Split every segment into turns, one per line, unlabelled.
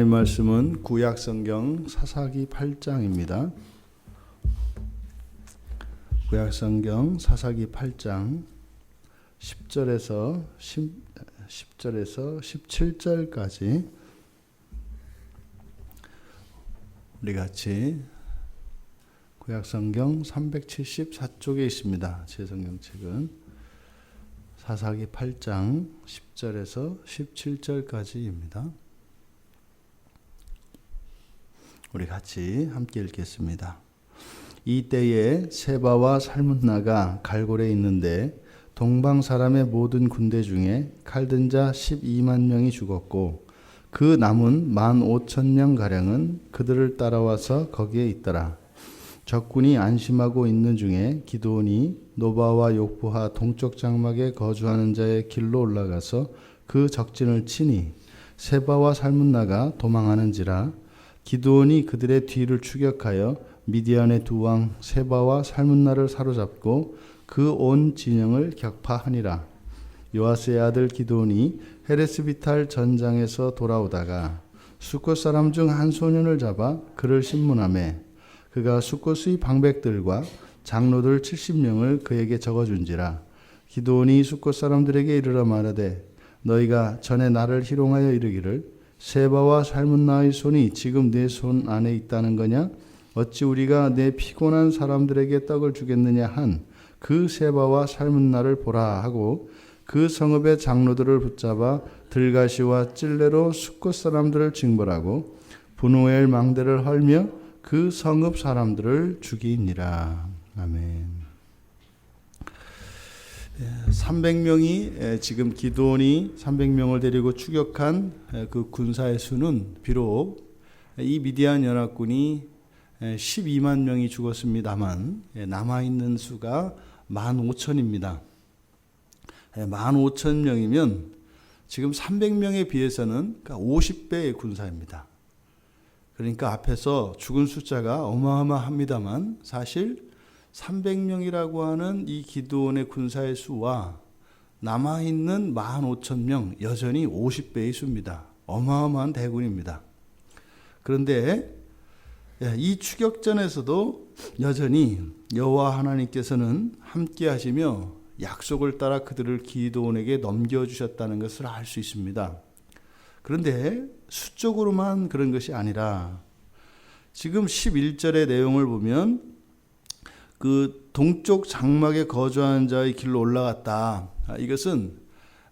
하나님 말씀은 구약성경 사사기 8장입니다. 구약성경 사사기 8장 10절에서 17절까지 우리 같이 구약성경 374쪽에 있습니다. 제 성경책은 사사기 8장 10절에서 17절까지입니다. 우리 같이 함께 읽겠습니다. 이때에 세바와 살문나가 갈골에 있는데 동방 사람의 모든 군대 중에 칼든 자 12만 명이 죽었고 그 남은 15,000명 가량은 그들을 따라와서 거기에 있더라. 적군이 안심하고 있는 중에 기드온이 노바와 욕부하 동쪽 장막에 거주하는 자의 길로 올라가서 그 적진을 치니 세바와 살문나가 도망하는지라. 기드온이 그들의 뒤를 추격하여 미디안의 두 왕 세바와 살문나를 사로잡고 그 온 진영을 격파하니라. 요아스의 아들 기드온이 헤레스비탈 전장에서 돌아오다가 숫곳 사람 중 한 소년을 잡아 그를 신문하매 그가 숫곳의 방백들과 장로들 70명을 그에게 적어준지라. 기드온이 숫곳 사람들에게 이르러 말하되 너희가 전에 나를 희롱하여 이르기를 세바와 살문나의 손이 지금 내 손 안에 있다는 거냐? 어찌 우리가 내 피곤한 사람들에게 떡을 주겠느냐 한 그 세바와 살문나를 보라 하고 그 성읍의 장로들을 붙잡아 들가시와 찔레로 숫곳 사람들을 징벌하고 분오엘 망대를 헐며 그 성읍 사람들을 죽이니라. 아멘. 300명이 지금 기드온이 300명을 데리고 추격한 그 군사의 수는 비록 이 미디안 연합군이 12만 명이 죽었습니다만 남아있는 수가 15,000입니다. 15,000명이면 지금 300명에 비해서는 50배의 군사입니다. 그러니까 앞에서 죽은 숫자가 어마어마합니다만 사실 300명이라고 하는 이 기드온의 군사의 수와 남아있는 15,000명 여전히 50배의 수입니다. 어마어마한 대군입니다. 그런데 이 추격전에서도 여전히 여호와 하나님께서는 함께 하시며 약속을 따라 그들을 기드온에게 넘겨주셨다는 것을 알 수 있습니다. 그런데 수적으로만 그런 것이 아니라 지금 11절의 내용을 보면 그 동쪽 장막에 거주하는 자의 길로 올라갔다. 이것은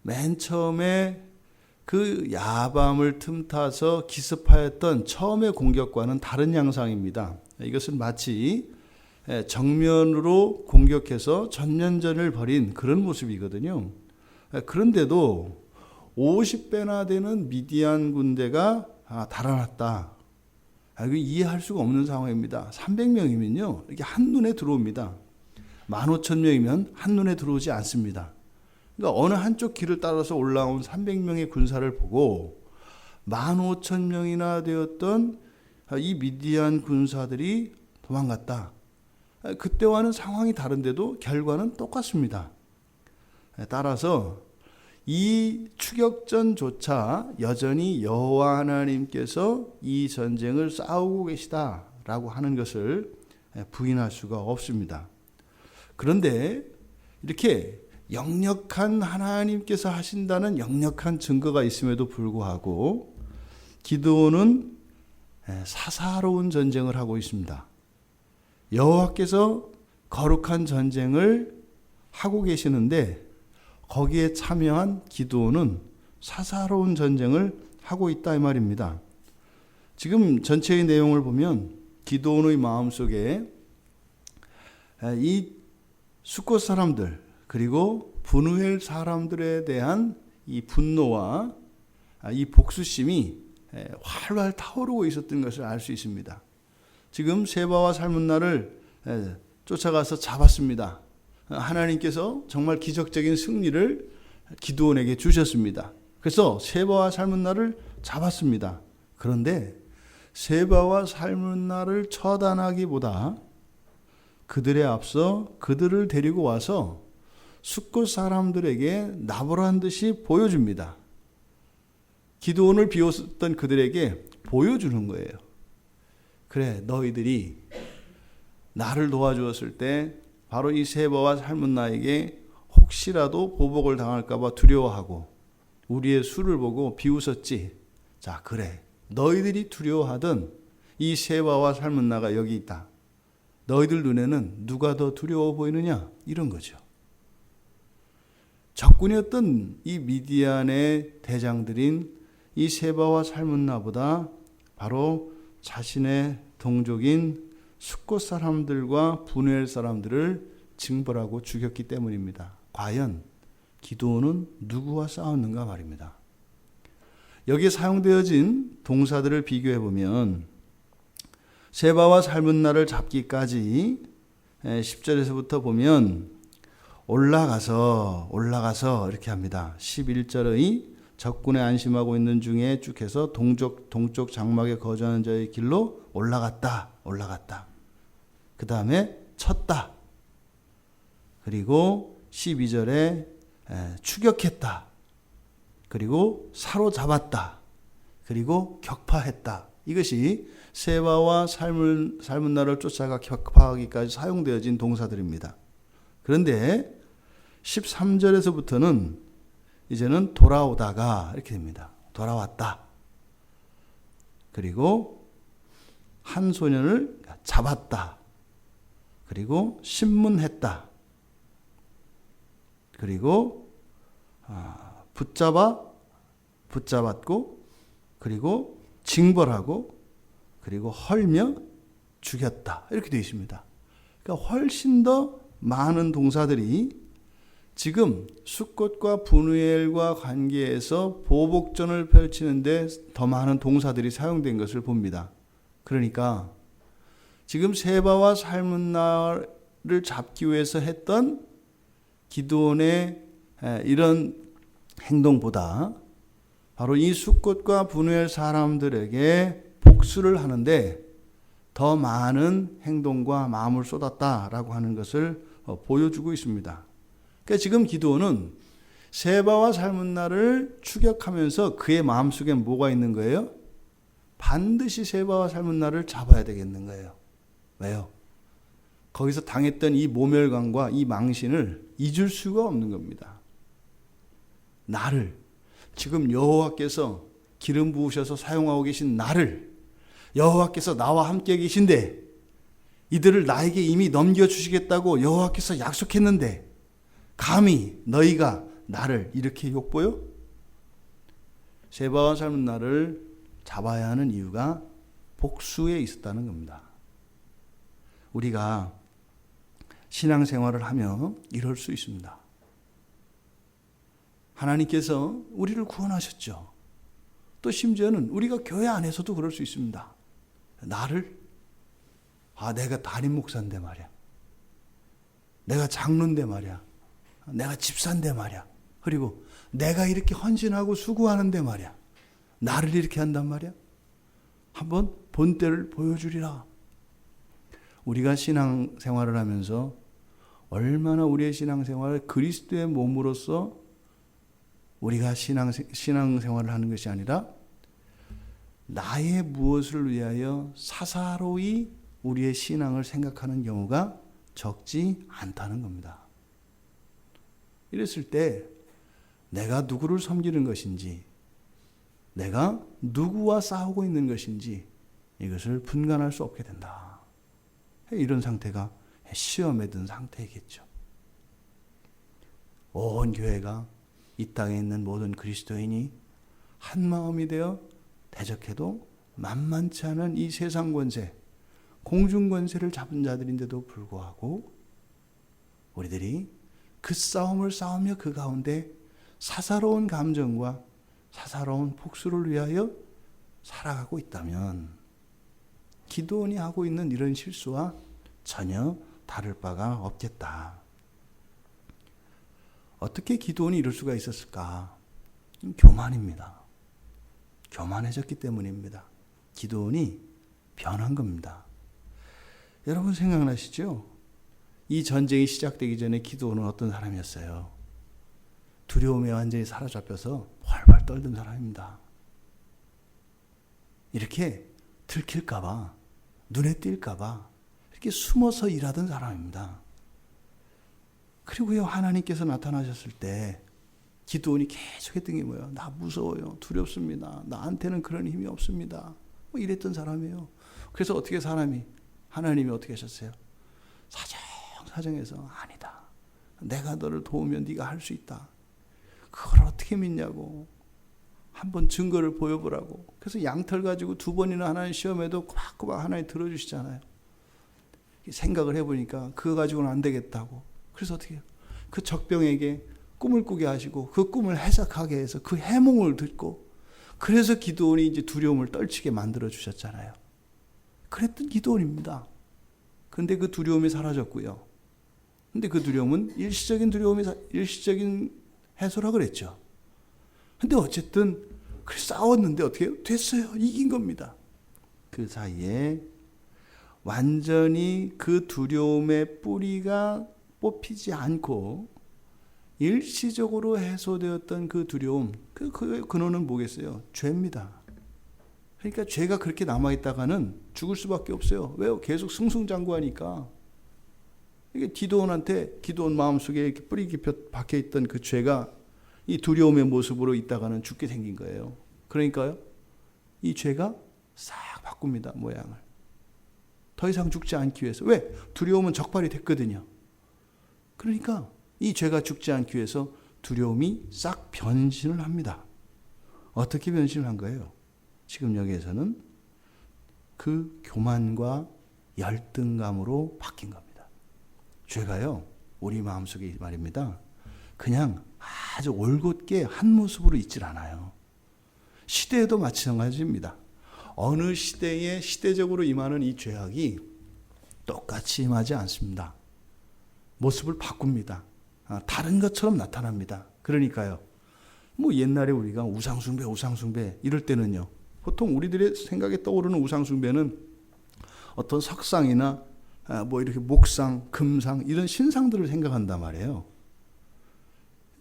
맨 처음에 그 야밤을 틈타서 기습하였던 처음의 공격과는 다른 양상입니다. 이것은 마치 정면으로 공격해서 전면전을 벌인 그런 모습이거든요. 그런데도 50배나 되는 미디안 군대가 달아났다. 이거 이해할 수가 없는 상황입니다. 300명이면요 이렇게 한눈에 들어옵니다. 15,000명이면 한눈에 들어오지 않습니다. 그러니까 어느 한쪽 길을 따라서 올라온 300명의 군사를 보고 15,000명이나 되었던 이 미디안 군사들이 도망갔다. 그때와는 상황이 다른데도 결과는 똑같습니다. 따라서 이 추격전조차 여전히 여호와 하나님께서 이 전쟁을 싸우고 계시다라고 하는 것을 부인할 수가 없습니다. 그런데 이렇게 역력한 하나님께서 하신다는 역력한 증거가 있음에도 불구하고 기드온은 사사로운 전쟁을 하고 있습니다. 여호와께서 거룩한 전쟁을 하고 계시는데 거기에 참여한 기드온은 사사로운 전쟁을 하고 있다 이 말입니다. 지금 전체의 내용을 보면 기드온의 마음속에 이 숫곳 사람들 그리고 분우엘 사람들에 대한 이 분노와 이 복수심이 활활 타오르고 있었던 것을 알 수 있습니다. 지금 세바와 살문나를 쫓아가서 잡았습니다. 하나님께서 정말 기적적인 승리를 기드온에게 주셨습니다. 그래서 세바와 살문나를 잡았습니다. 그런데 세바와 살문나를 처단하기보다 그들에 앞서 그들을 데리고 와서 숫곳 사람들에게 나보란 듯이 보여줍니다. 기드온을 비웃었던 그들에게 보여주는 거예요. 그래, 너희들이 나를 도와주었을 때 바로 이 세바와 살문나에게 혹시라도 보복을 당할까 봐 두려워하고 우리의 수를 보고 비웃었지. 자, 그래, 너희들이 두려워하던 이 세바와 살문나가 여기 있다. 너희들 눈에는 누가 더 두려워 보이느냐? 이런 거죠. 적군이었던 이 미디안의 대장들인 이 세바와 살문나보다 바로 자신의 동족인 숫곳 사람들과 분우엘 사람들을 징벌하고 죽였기 때문입니다. 과연 기드온은 누구와 싸웠는가 말입니다. 여기에 사용되어진 동사들을 비교해 보면 세바와 살문나를 잡기까지 10절에서부터 보면 올라가서 이렇게 합니다. 11절의 적군에 안심하고 있는 중에 쭉 해서 동쪽 장막에 거주하는 자의 길로 올라갔다. 그 다음에 쳤다. 그리고 12절에 추격했다. 그리고 사로잡았다. 그리고 격파했다. 이것이 세바와 살문나를 쫓아가 격파하기까지 사용되어진 동사들입니다. 그런데 13절에서부터는 이제는 돌아오다가 이렇게 됩니다. 돌아왔다. 그리고 한 소년을 잡았다. 그리고 신문했다. 그리고 붙잡았고 그리고 징벌하고 그리고 헐며 죽였다. 이렇게 되어 있습니다. 그러니까 훨씬 더 많은 동사들이 지금 숫곳과 분우엘과 관계에서 보복전을 펼치는데 더 많은 동사들이 사용된 것을 봅니다. 그러니까 지금 세바와 살문나를 잡기 위해서 했던 기드온의 이런 행동보다 바로 이 숫곳과 분우엘 사람들에게 복수를 하는데 더 많은 행동과 마음을 쏟았다라고 하는 것을 보여주고 있습니다. 그러니까 지금 기드온은 세바와 살문나를 추격하면서 그의 마음속에 뭐가 있는 거예요? 반드시 세바와 살문나를 잡아야 되겠는 거예요. 왜요? 거기서 당했던 이 모멸감과 이 망신을 잊을 수가 없는 겁니다. 나를, 지금 여호와께서 기름 부으셔서 사용하고 계신 나를, 여호와께서 나와 함께 계신데 이들을 나에게 이미 넘겨주시겠다고 여호와께서 약속했는데 감히 너희가 나를 이렇게 욕보여? 세바와 살문나를 잡아야 하는 이유가 복수에 있었다는 겁니다. 우리가 신앙생활을 하며 이럴 수 있습니다. 하나님께서 우리를 구원하셨죠. 또 심지어는 우리가 교회 안에서도 그럴 수 있습니다. 나를, 내가 담임 목사인데 말이야. 내가 장로인데 말이야. 내가 집사인데 말이야. 그리고 내가 이렇게 헌신하고 수고하는데 말이야. 나를 이렇게 한단 말이야. 한번 본때를 보여주리라. 우리가 신앙생활을 하면서 얼마나 우리의 신앙생활을 그리스도의 몸으로서 우리가 신앙생활을 하는 것이 아니라 나의 무엇을 위하여 사사로이 우리의 신앙을 생각하는 경우가 적지 않다는 겁니다. 이랬을 때 내가 누구를 섬기는 것인지, 내가 누구와 싸우고 있는 것인지 이것을 분간할 수 없게 된다. 이런 상태가 시험에 든 상태이겠죠. 온 교회가 이 땅에 있는 모든 그리스도인이 한 마음이 되어 대적해도 만만치 않은 이 세상 권세, 공중 권세를 잡은 자들인데도 불구하고 우리들이 그 싸움을 싸우며 그 가운데 사사로운 감정과 사사로운 복수를 위하여 살아가고 있다면 기드온이 하고 있는 이런 실수와 전혀 다를 바가 없겠다. 어떻게 기드온이 이럴 수가 있었을까? 교만입니다. 교만해졌기 때문입니다. 기드온이 변한 겁니다. 여러분 생각나시죠? 이 전쟁이 시작되기 전에 기드온은 어떤 사람이었어요? 두려움에 완전히 사로잡혀서 활활 떨던 사람입니다. 이렇게 들킬까봐, 눈에 띌까봐 이렇게 숨어서 일하던 사람입니다. 그리고요, 하나님께서 나타나셨을 때 기드온이 계속 했던 게 뭐예요? 나 무서워요. 두렵습니다. 나한테는 그런 힘이 없습니다. 뭐 이랬던 사람이에요. 그래서 어떻게 하나님이 어떻게 하셨어요? 사정해서 아니다. 내가 너를 도우면 네가 할 수 있다. 그걸 어떻게 믿냐고. 한번 증거를 보여보라고. 그래서 양털 가지고 2번이나 하나님 시험에도 꼬박꼬박 하나님 들어주시잖아요. 생각을 해보니까 그거 가지고는 안 되겠다고. 그래서 어떻게 해요? 그 적병에게 꿈을 꾸게 하시고 그 꿈을 해석하게 해서 그 해몽을 듣고, 그래서 기드온이 이제 두려움을 떨치게 만들어 주셨잖아요. 그랬던 기드온입니다. 근데 그 두려움이 사라졌고요. 근데 그 두려움은 일시적인 해소라 그랬죠. 근데 어쨌든 싸웠는데 어떻게 해요? 됐어요. 이긴 겁니다. 그 사이에 완전히 그 두려움의 뿌리가 뽑히지 않고 일시적으로 해소되었던 그 두려움, 그 근원은 뭐겠어요? 죄입니다. 그러니까 죄가 그렇게 남아있다가는 죽을 수밖에 없어요. 왜요? 계속 승승장구하니까. 이게 기드온 마음속에 이렇게 뿌리 깊이 박혀있던 그 죄가 이 두려움의 모습으로 있다가는 죽게 생긴 거예요. 그러니까요, 이 죄가 싹 바꿉니다, 모양을. 더 이상 죽지 않기 위해서. 왜? 두려움은 적발이 됐거든요. 그러니까 이 죄가 죽지 않기 위해서 두려움이 싹 변신을 합니다. 어떻게 변신을 한 거예요? 지금 여기에서는 그 교만과 열등감으로 바뀐 겁니다. 죄가요, 우리 마음속에 말입니다, 그냥 아주 올곧게 한 모습으로 있질 않아요. 시대에도 마찬가지입니다. 어느 시대에 시대적으로 임하는 이 죄악이 똑같이 임하지 않습니다. 모습을 바꿉니다. 다른 것처럼 나타납니다. 그러니까요, 뭐 옛날에 우리가 우상숭배 이럴 때는요, 보통 우리들의 생각에 떠오르는 우상숭배는 어떤 석상이나 뭐 이렇게 목상, 금상 이런 신상들을 생각한단 말이에요.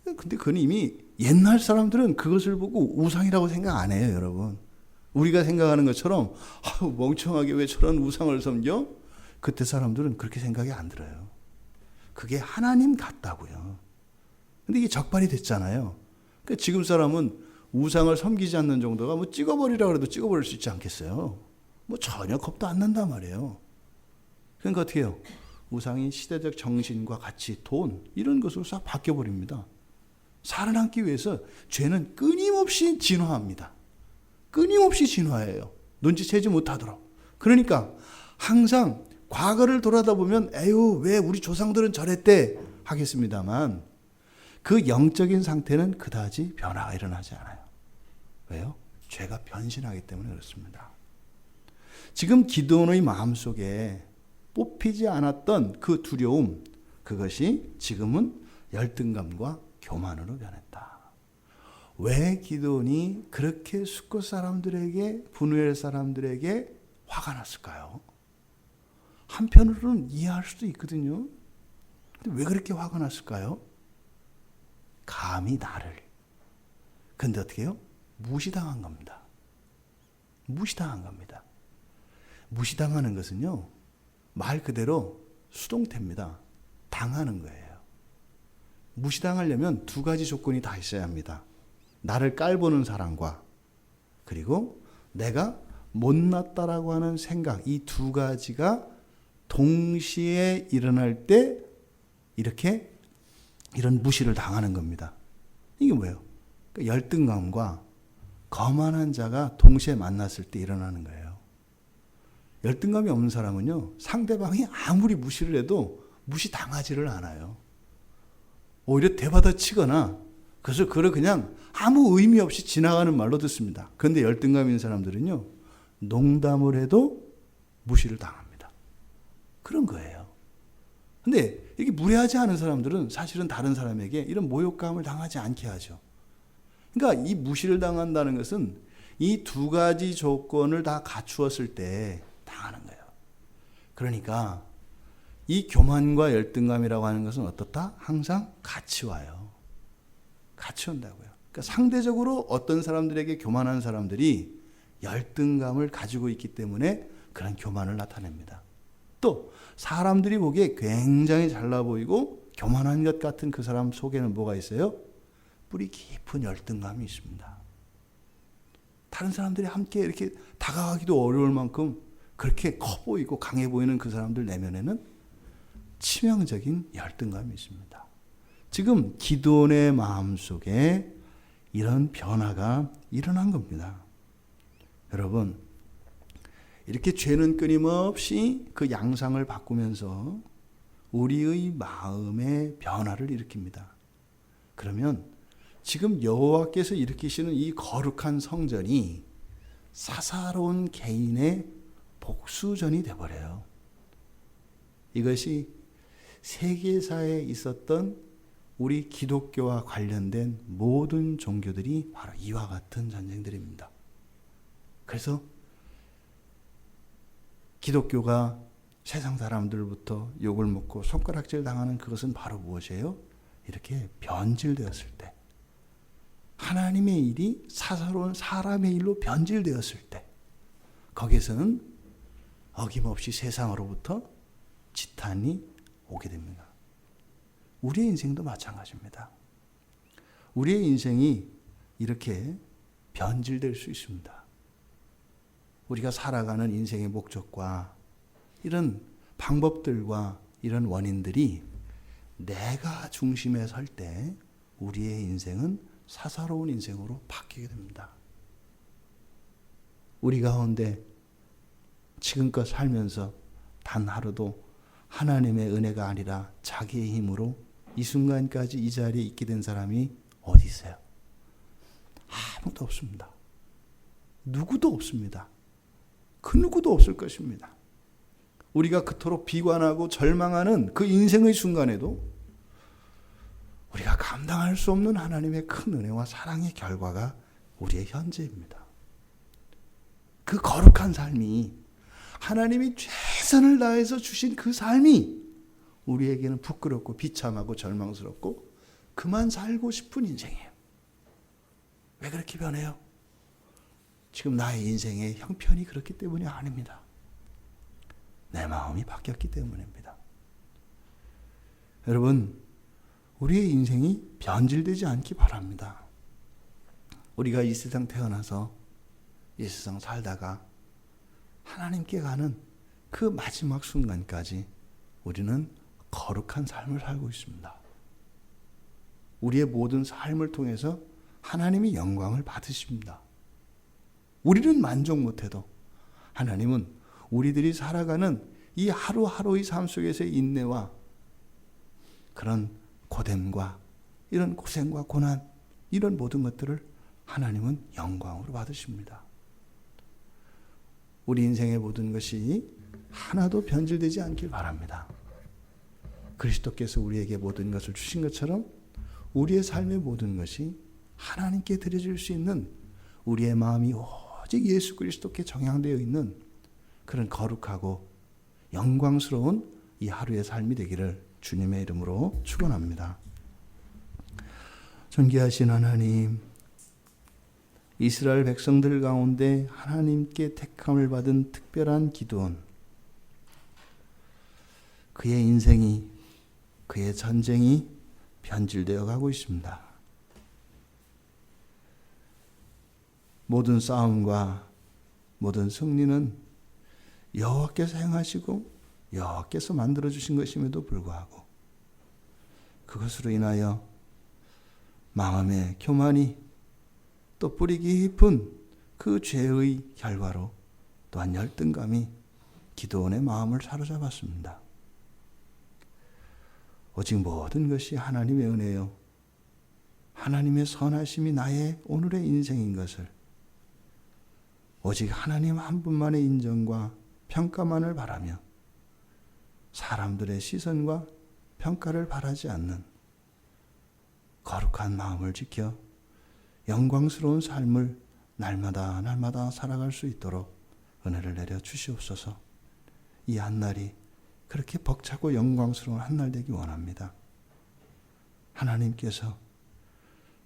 근데 그건 이미 옛날 사람들은 그것을 보고 우상이라고 생각 안 해요, 여러분. 우리가 생각하는 것처럼 멍청하게 왜 저런 우상을 섬겨? 그때 사람들은 그렇게 생각이 안 들어요. 그게 하나님 같다고요. 근데 이게 적발이 됐잖아요. 그러니까 지금 사람은 우상을 섬기지 않는 정도가 뭐 찍어버리라 그래도 찍어버릴 수 있지 않겠어요? 뭐 전혀 겁도 안 난단 말이에요. 그러니까 어떻게 해요? 우상이 시대적 정신과 가치, 돈 이런 것으로 싹 바뀌어버립니다. 살아남기 위해서 죄는 끊임없이 진화합니다. 끊임없이 진화해요. 눈치채지 못하도록. 그러니까 항상 과거를 돌아다 보면 에휴 왜 우리 조상들은 저랬대 하겠습니다만 그 영적인 상태는 그다지 변화가 일어나지 않아요. 왜요? 죄가 변신하기 때문에 그렇습니다. 지금 기드온의 마음속에 뽑히지 않았던 그 두려움, 그것이 지금은 열등감과 교만으로 변했다. 왜 기드온이 그렇게 숫곳 사람들에게, 분우엘 사람들에게 화가 났을까요? 한편으로는 이해할 수도 있거든요. 근데 왜 그렇게 화가 났을까요? 감히 나를. 근데 어떻게 해요? 무시당한 겁니다. 무시당한 겁니다. 무시당하는 것은요, 말 그대로 수동태입니다. 당하는 거예요. 무시당하려면 2가지 조건이 다 있어야 합니다. 나를 깔보는 사람과 그리고 내가 못났다라고 하는 생각, 이 2가지가 동시에 일어날 때 이렇게 이런 무시를 당하는 겁니다. 이게 뭐예요? 그러니까 열등감과 거만한 자가 동시에 만났을 때 일어나는 거예요. 열등감이 없는 사람은요, 상대방이 아무리 무시를 해도 무시당하지를 않아요. 오히려 대받아치거나 그래서 그걸 그냥 아무 의미 없이 지나가는 말로 듣습니다. 그런데 열등감 있는 사람들은요, 농담을 해도 무시를 당합니다. 그런 거예요. 근데 이게 무례하지 않은 사람들은 사실은 다른 사람에게 이런 모욕감을 당하지 않게 하죠. 그러니까 이 무시를 당한다는 것은 이 2가지 조건을 다 갖추었을 때 당하는 거예요. 그러니까 이 교만과 열등감이라고 하는 것은 어떻다? 항상 같이 와요. 같이 온다고요. 그러니까 상대적으로 어떤 사람들에게 교만한 사람들이 열등감을 가지고 있기 때문에 그런 교만을 나타냅니다. 또 사람들이 보기에 굉장히 잘나 보이고 교만한 것 같은 그 사람 속에는 뭐가 있어요? 뿌리 깊은 열등감이 있습니다. 다른 사람들이 함께 이렇게 다가가기도 어려울 만큼 그렇게 커 보이고 강해 보이는 그 사람들 내면에는 치명적인 열등감이 있습니다. 지금 기드온의 마음속에 이런 변화가 일어난 겁니다. 여러분, 이렇게 죄는 끊임없이 그 양상을 바꾸면서 우리의 마음의 변화를 일으킵니다. 그러면 지금 여호와께서 일으키시는 이 거룩한 성전이 사사로운 개인의 복수전이 되어버려요. 이것이 세계사에 있었던 우리 기독교와 관련된 모든 종교들이 바로 이와 같은 전쟁들입니다. 그래서 기독교가 세상 사람들부터 욕을 먹고 손가락질 당하는 그것은 바로 무엇이에요? 이렇게 변질되었을 때, 하나님의 일이 사사로운 사람의 일로 변질되었을 때, 거기에서는 어김없이 세상으로부터 지탄이 오게 됩니다. 우리의 인생도 마찬가지입니다. 우리의 인생이 이렇게 변질될 수 있습니다. 우리가 살아가는 인생의 목적과 이런 방법들과 이런 원인들이 내가 중심에 설 때 우리의 인생은 사사로운 인생으로 바뀌게 됩니다. 우리 가운데 지금껏 살면서 단 하루도 하나님의 은혜가 아니라 자기의 힘으로 이 순간까지 이 자리에 있게 된 사람이 어디 있어요? 아무도 없습니다. 누구도 없습니다. 그 누구도 없을 것입니다. 우리가 그토록 비관하고 절망하는 그 인생의 순간에도 우리가 감당할 수 없는 하나님의 큰 은혜와 사랑의 결과가 우리의 현재입니다. 그 거룩한 삶이, 하나님이 최선을 다해서 주신 그 삶이 우리에게는 부끄럽고 비참하고 절망스럽고 그만 살고 싶은 인생이에요. 왜 그렇게 변해요? 지금 나의 인생의 형편이 그렇기 때문이 아닙니다. 내 마음이 바뀌었기 때문입니다. 여러분, 우리의 인생이 변질되지 않기 바랍니다. 우리가 이 세상 태어나서 이 세상 살다가 하나님께 가는 그 마지막 순간까지 우리는 거룩한 삶을 살고 있습니다. 우리의 모든 삶을 통해서 하나님이 영광을 받으십니다. 우리는 만족 못해도 하나님은 우리들이 살아가는 이 하루하루의 삶 속에서의 인내와 그런 고됨과 이런 고생과 고난, 이런 모든 것들을 하나님은 영광으로 받으십니다. 우리 인생의 모든 것이 하나도 변질되지 않길 바랍니다. 그리스도께서 우리에게 모든 것을 주신 것처럼 우리의 삶의 모든 것이 하나님께 드려질 수 있는, 우리의 마음이 오직 예수 그리스도께 정향되어 있는 그런 거룩하고 영광스러운 이 하루의 삶이 되기를 주님의 이름으로 축원합니다. 존귀하신 하나님, 이스라엘 백성들 가운데 하나님께 택함을 받은 특별한 기드온, 그의 인생이, 그의 전쟁이 변질되어 가고 있습니다. 모든 싸움과 모든 승리는 여호와께서 행하시고 여호와께서 만들어주신 것임에도 불구하고 그것으로 인하여 마음의 교만이, 또 뿌리 깊은 그 죄의 결과로 또한 열등감이 기드온의 마음을 사로잡았습니다. 오직 모든 것이 하나님의 은혜요, 하나님의 선하심이 나의 오늘의 인생인 것을 오직 하나님 한 분만의 인정과 평가만을 바라며 사람들의 시선과 평가를 바라지 않는 거룩한 마음을 지켜 영광스러운 삶을 날마다 날마다 살아갈 수 있도록 은혜를 내려 주시옵소서. 이 한날이 그렇게 벅차고 영광스러운 한날 되기 원합니다. 하나님께서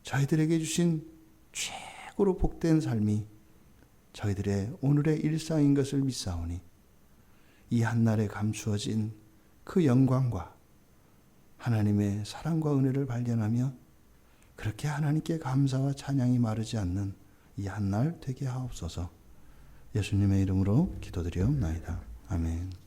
저희들에게 주신 최고로 복된 삶이 저희들의 오늘의 일상인 것을 믿사오니 이 한날에 감추어진 그 영광과 하나님의 사랑과 은혜를 발견하며 그렇게 하나님께 감사와 찬양이 마르지 않는 이 한날 되게 하옵소서. 예수님의 이름으로 기도드리옵나이다. 아멘.